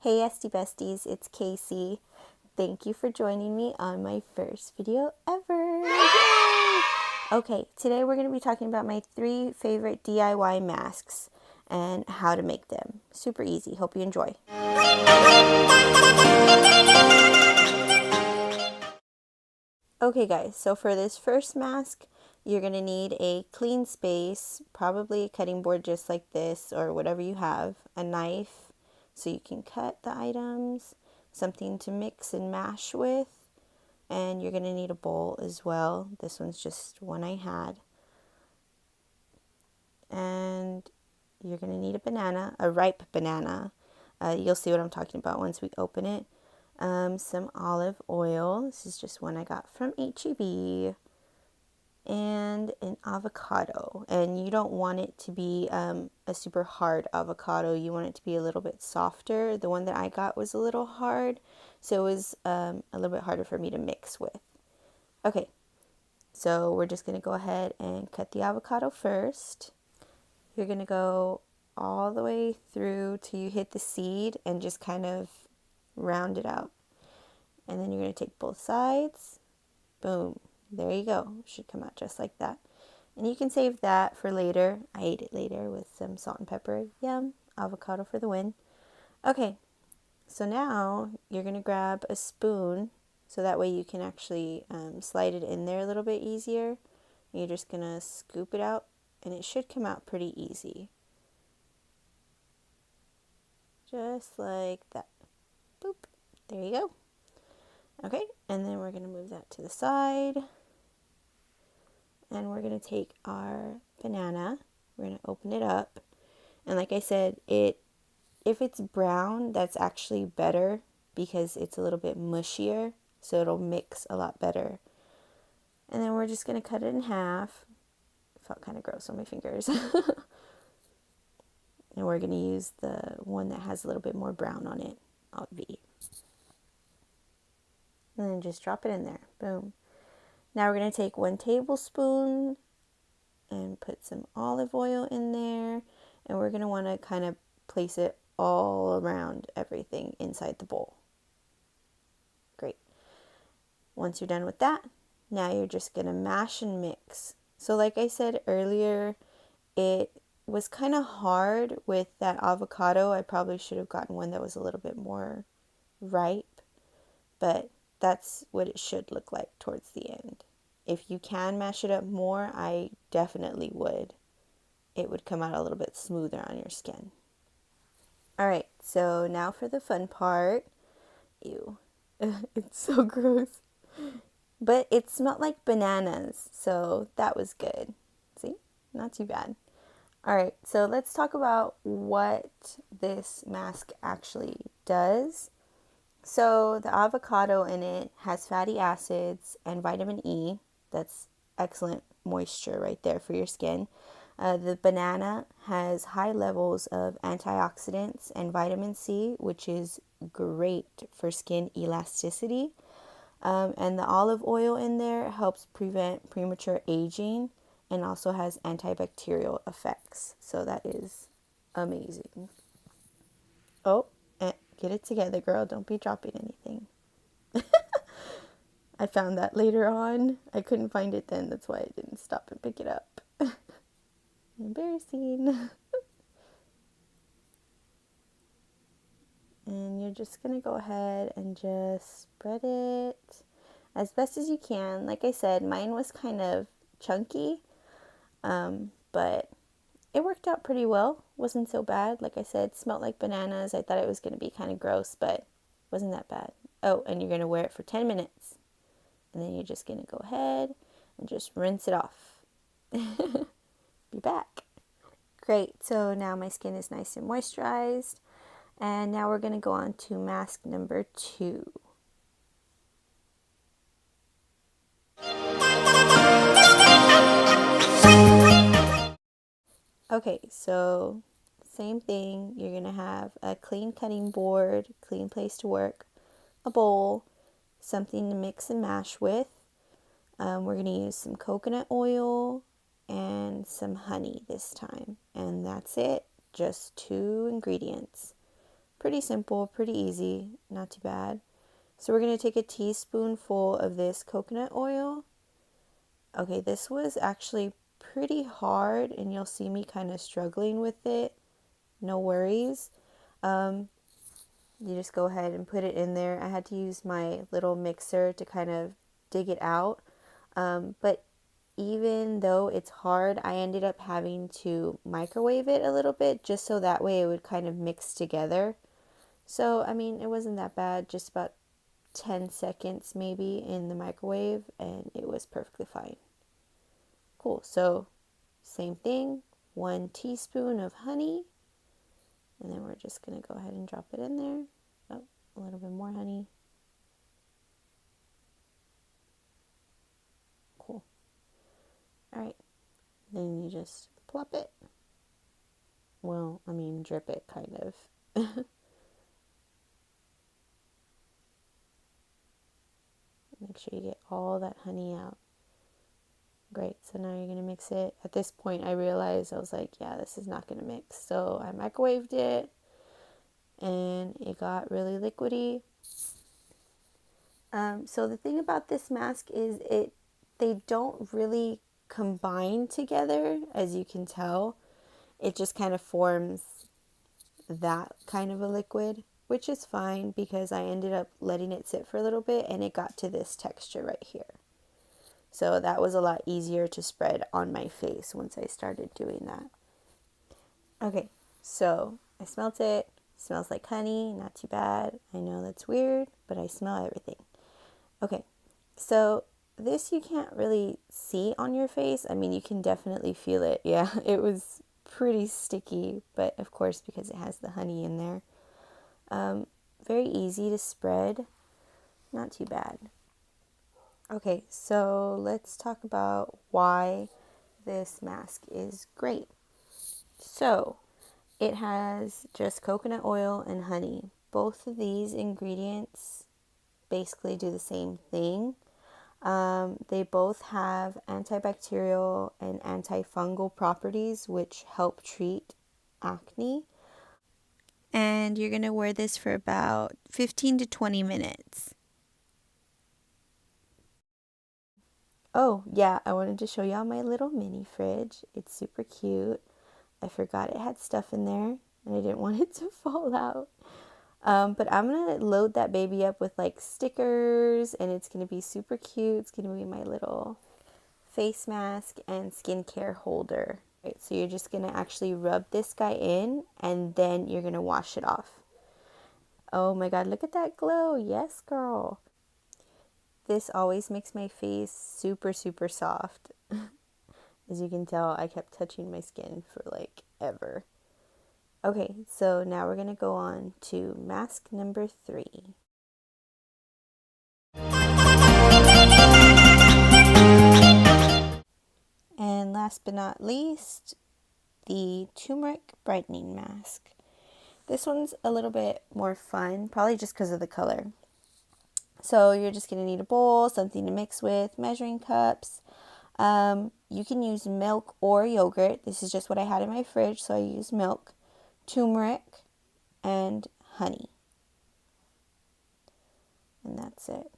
Hey SD Besties, it's Casey. Thank you for joining me on my first video ever. Yay! Okay, today we're going to be talking about my 3 favorite DIY masks and how to make them. Super easy. Hope you enjoy. Okay guys, so for this first mask, you're going to need a clean space, probably a cutting board just like this or whatever you have, a knife so you can cut the items, something to mix and mash with, and you're going to need a bowl as well. This one's just one I had. And you're going to need a banana, a ripe banana. You'll see what I'm talking about once we open it. Some olive oil. This is just one I got from H-E-B. And an avocado. And you don't want it to be a super hard avocado. You want it to be a little bit softer. The one that I got was a little hard, so it was a little bit harder for me to mix with. Okay, so we're just going to go ahead and cut the avocado first. You're going to go all the way through till you hit the seed and just kind of round it out. And then you're going to take both sides. Boom. There you go. Should come out just like that. And you can save that for later. I ate it later with some salt and pepper. Yum. Avocado for the win. Okay. So now you're going to grab a spoon so that way you can actually slide it in there a little bit easier. And you're just going to scoop it out and it should come out pretty easy. Just like that. Boop. There you go. Okay, and then we're going to move that to the side. And we're going to take our banana. We're going to open it up. And like I said, if it's brown, that's actually better because it's a little bit mushier. So it'll mix a lot better. And then we're just going to cut it in half. It felt kind of gross on my fingers. And we're going to use the one that has a little bit more brown on it. V. And then just drop it in there. Boom. Now we're going to take 1 tablespoon and put some olive oil in there. And we're going to want to kind of place it all around everything inside the bowl. Great. Once you're done with that, now you're just going to mash and mix. So like I said earlier, it was kind of hard with that avocado. I probably should have gotten one that was a little bit more ripe, but that's what it should look like towards the end. If you can mash it up more, I definitely would. It would come out a little bit smoother on your skin. Alright, so now for the fun part. Ew. It's so gross. But it smelled like bananas, so that was good. See? Not too bad. Alright, so let's talk about what this mask actually does. So the avocado in it has fatty acids and vitamin E. That's excellent moisture right there for your skin. The banana has high levels of antioxidants and vitamin C, which is great for skin elasticity. And the olive oil in there helps prevent premature aging and also has antibacterial effects. So that is amazing. Oh. Get it together, girl. Don't be dropping anything. I found that later on. I couldn't find it then. That's why I didn't stop and pick it up. Embarrassing. And you're just going to go ahead and just spread it as best as you can. Like I said, mine was kind of chunky, but it worked out pretty well. Wasn't so bad. Like I said, smelled like bananas. I thought it was going to be kind of gross, but wasn't that bad. Oh, and you're going to wear it for 10 minutes. And then you're just going to go ahead and just rinse it off. Be back. Great. So now my skin is nice and moisturized. And now we're going to go on to mask number 2. Okay, so same thing. You're going to have a clean cutting board, clean place to work, a bowl, something to mix and mash with. We're going to use some coconut oil and some honey this time. And that's it. Just 2 ingredients. Pretty simple, pretty easy, not too bad. So we're going to take a teaspoonful of this coconut oil. Okay, this was actually pretty hard and you'll see me kind of struggling with it. No worries. You just go ahead and put it in there. I had to use my little mixer to kind of dig it out. But even though it's hard, I ended up having to microwave it a little bit just so that way it would kind of mix together. So, I mean, it wasn't that bad, just about 10 seconds maybe in the microwave, and it was perfectly fine. Cool. So, same thing, 1 teaspoon of honey, and then we're just going to go ahead and drop it in there. Oh, a little bit more honey. Cool. All right. Then you just plop it. Well, I mean, drip it kind of. Make sure you get all that honey out. Great. So now you're going to mix it. At this point, I realized I was like, yeah, this is not going to mix. So I microwaved it and it got really liquidy. So the thing about this mask is they don't really combine together, as you can tell. It just kind of forms that kind of a liquid, which is fine because I ended up letting it sit for a little bit and it got to this texture right here. So that was a lot easier to spread on my face once I started doing that. Okay, so I smelt it. Smells like honey, not too bad. I know that's weird, but I smell everything. Okay, so this you can't really see on your face. I mean, you can definitely feel it. Yeah, it was pretty sticky, but of course, because it has the honey in there. Very easy to spread, not too bad. Okay, so let's talk about why this mask is great. So, it has just coconut oil and honey. Both of these ingredients basically do the same thing. They both have antibacterial and antifungal properties, which help treat acne. And you're going to wear this for about 15 to 20 minutes. Oh, yeah, I wanted to show y'all my little mini fridge. It's super cute. I forgot it had stuff in there and I didn't want it to fall out. But I'm going to load that baby up with like stickers and it's going to be super cute. It's going to be my little face mask and skincare holder. Right, so you're just going to actually rub this guy in and then you're going to wash it off. Oh my God, look at that glow. Yes, girl. This always makes my face super, super soft. As you can tell, I kept touching my skin for like ever. Okay, so now we're going to go on to mask number 3. And last but not least, the turmeric brightening mask. This one's a little bit more fun, probably just because of the color. So you're just going to need a bowl, something to mix with, measuring cups. You can use milk or yogurt. This is just what I had in my fridge, so I used milk, turmeric, and honey. And that's it.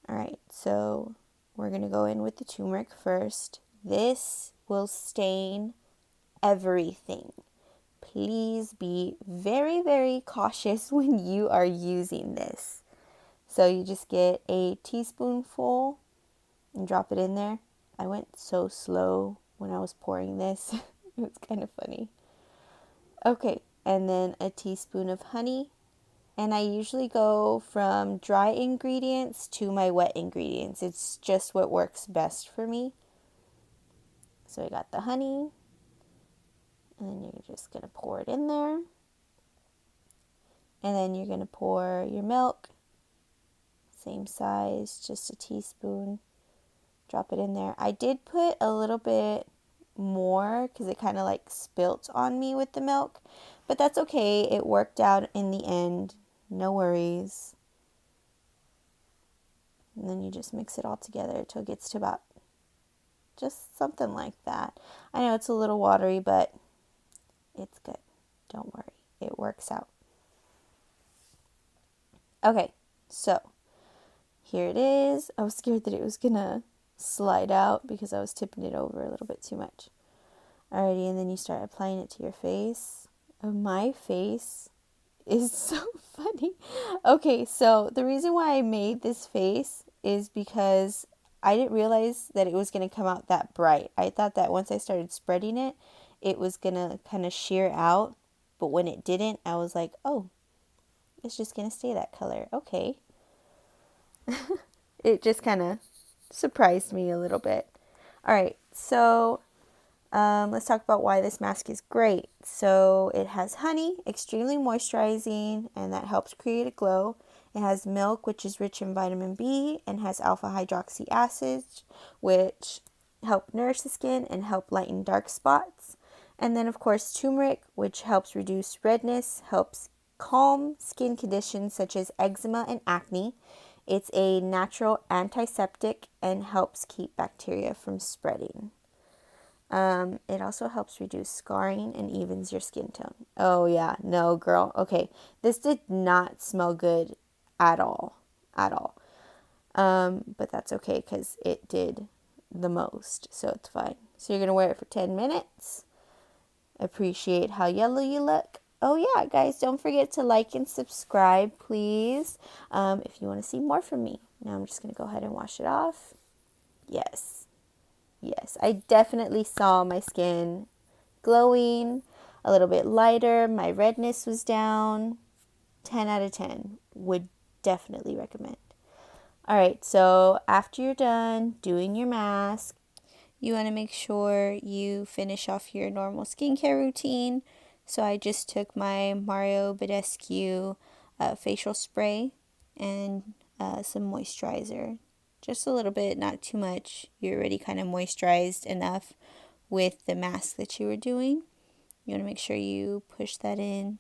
All right, so we're going to go in with the turmeric first. This will stain everything. Please be very, very cautious when you are using this. So you just get a teaspoonful and drop it in there. I went so slow when I was pouring this. It was kind of funny. Okay, and then a teaspoon of honey. And I usually go from dry ingredients to my wet ingredients. It's just what works best for me. So I got the honey. And then you're just going to pour it in there. And then you're going to pour your milk. Same size, just a teaspoon. Drop it in there. I did put a little bit more because it kind of like spilt on me with the milk. But that's okay. It worked out in the end. No worries. And then you just mix it all together until it gets to about just something like that. I know it's a little watery, but it's good. Don't worry. It works out. Okay, so here it is. I was scared that it was gonna slide out because I was tipping it over a little bit too much. Alrighty, and then you start applying it to your face. Oh, my face is so funny. Okay, so the reason why I made this face is because I didn't realize that it was going to come out that bright. I thought that once I started spreading it, it was going to kind of sheer out. But when it didn't, I was like, oh, it's just going to stay that color. Okay. It just kind of surprised me a little bit. All right, so let's talk about why this mask is great. So it has honey, extremely moisturizing, and that helps create a glow. It has milk, which is rich in vitamin B, and has alpha hydroxy acids, which help nourish the skin and help lighten dark spots. And then, of course, turmeric, which helps reduce redness, helps calm skin conditions such as eczema and acne. It's a natural antiseptic and helps keep bacteria from spreading. It also helps reduce scarring and evens your skin tone. Oh yeah, no girl. Okay, this did not smell good at all, at all. But that's okay because it did the most, so it's fine. So you're gonna wear it for 10 minutes. Appreciate how yellow you look. Oh yeah, guys, don't forget to like and subscribe, please, if you want to see more from me. Now I'm just gonna go ahead and wash it off. Yes, I definitely saw my skin glowing, a little bit lighter. My redness was down. 10 out of 10. Would definitely recommend. All right, so after you're done doing your mask, you want to make sure you finish off your normal skincare routine. So I just took my Mario Badescu facial spray and some moisturizer. Just a little bit, not too much. You're already kind of moisturized enough with the mask that you were doing. You want to make sure you push that in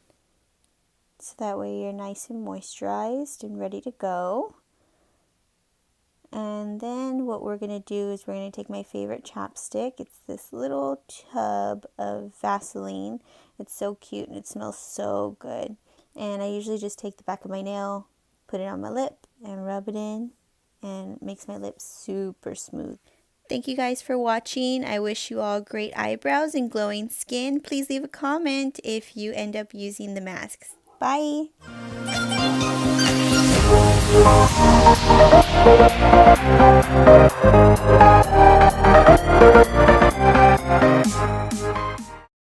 so that way you're nice and moisturized and ready to go. And then what we're going to do is we're going to take my favorite chapstick. It's this little tub of Vaseline. It's so cute and it smells so good. And I usually just take the back of my nail, put it on my lip, and rub it in. And it makes my lips super smooth. Thank you guys for watching. I wish you all great eyebrows and glowing skin. Please leave a comment if you end up using the masks. Bye!